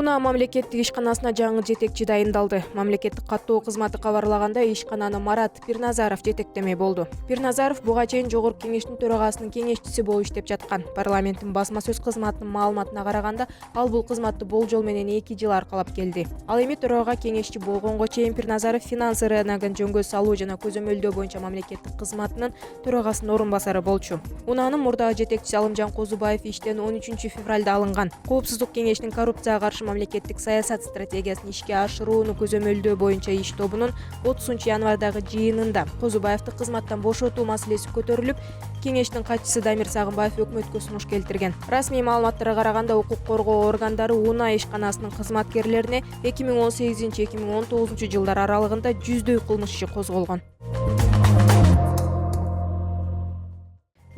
Унаа мамлекеттик ишканасына жаңы жетекчи дайындалды. Мамлекеттик каттоо кызматы кабарлаганда ишкананы Марат Пирназаров жетектемей болду. Пирназаров буга чейин Жогорку Кеңештин төрагасынын кеңешчиси болуп иштеп жаткан. Парламенттин басма сөз кызматынын маалыматына караганда, ал бул кызматты болжол менен 2 жыл аркалап келди. Ал эми төрага кеңешчи болгонго чейин Пирназаров финансы рыногун жөнгө салуу жана көзөмөлдөө боюнча мамлекеттик кызматынын төрагасынын орун басары болчу. Унаанын мурдагы жетекчиси Алымжан Козубаев иштен 13 февралда алынган. Коопсуздук кеңешинин коррупцияга каршы мамлекеттик саясат стратегиясын ишке ашырууну көзөмөлдөө боюнча иш тобунун 30 январдагы жыйынында Козубаевди кызматтан бошотуу маселеси көтөрүлүп, кеңештин катчысы Дамир Сагынбаев өкмөткө сунуш келтирген. Расмий маалыматтарга караганда укук коргоо органдары Унаа ишканасынын кызматкерлерине 2018-2019 жылдар аралыгында 100дөй кылмыш иши козголгон.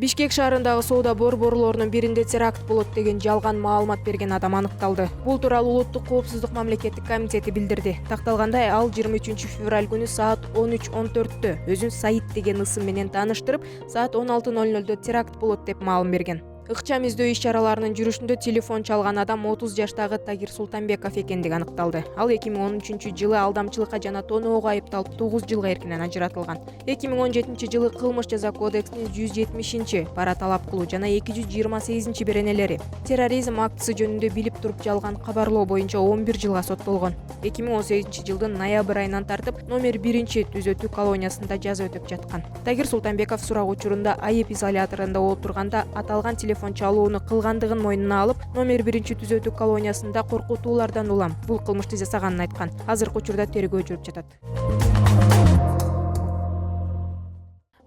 Бишкек шаарындагы соода борборлорунун биринде теракт болот деген жалган маалымат берген адам аныкталды. Бул тууралуу Улуттук коопсуздук мамлекеттик комитети билдирди. Такталгандай, ал 23 февраль күнү саат 13:14 өзүн Саид деген ысым менен тааныштырып, саат 16:00 теракт болот деп маалым берген. Ыкчам издөө иш-чараларынын жүрүшүндө телефон чалган адам 30 жаштагы Тагир Султанбеков экендиги аныкталды. Ал 2013 жылы алдамчылыкка жана тоноого айыпталып 9 жылга эркинен ажыратылган. 2017 жылы кылмыш жаза кодексинин 170 пара талап кылуу жана 228 беренелери терроризм актысы жөнүндө билип туруп жалган кабарлоо боюнча 11 жылга соттолгон. 2018 жылдын ноябрь айынан тартып номер 1 түзөтүү колониясында жаза өтөп жаткан. Тагир Султанбеков сурак учурунда айып изоляторунда отурганда аталган телефон чалууну кылгандыгын мойнуна алып, номер 1 түзөтүү колониясында коркутуулардан улам бул кылмышты жасаганын айткан. Азыркы учурда тергөө жүрүп жатат.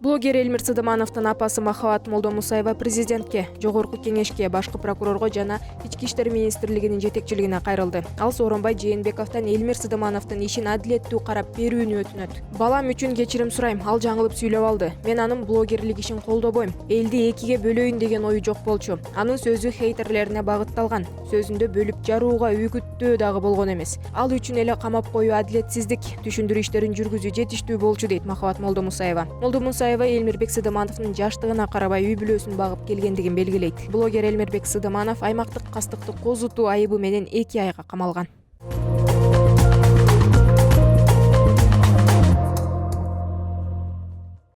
Блогер Эльмир Сыдымановдун апасы Махабат Молдомусаева президентке, Жогорку Кеңешке, башкы прокурорго жана Ички иштер министрлигинин жетекчилигине кайрылды. Ал Сооронбай Жээнбековдон Эльмир Сыдымановдун ишин адилеттүү карап берүүнү өтүнөт. Балам үчүн кечирим сурайм, ал жаңылып сүйлөп алды. Мен анын блогерлик ишин колдобойм. Элди экиге бөлөйүн деген ою жок болчу. Анын сөзү хейтерлерине багытталган. Сөзүндө бөлүп жарууга үгүттөө дагы болгон эмес. Ал үчүн эле камап коюу адилетсиздик, түшүндүрүү иштерин жүргүзүү жетиштүү болчу дейт Махабат Молдомусаева. Эльмирбек Сыдымановдун жаштыгына карабай үй бүлөсүн багып келгендигин белгилейт. Блогер Эльмирбек Сыдыманов аймактык кастыкты козутуу айыбы менен 2 айга камалган.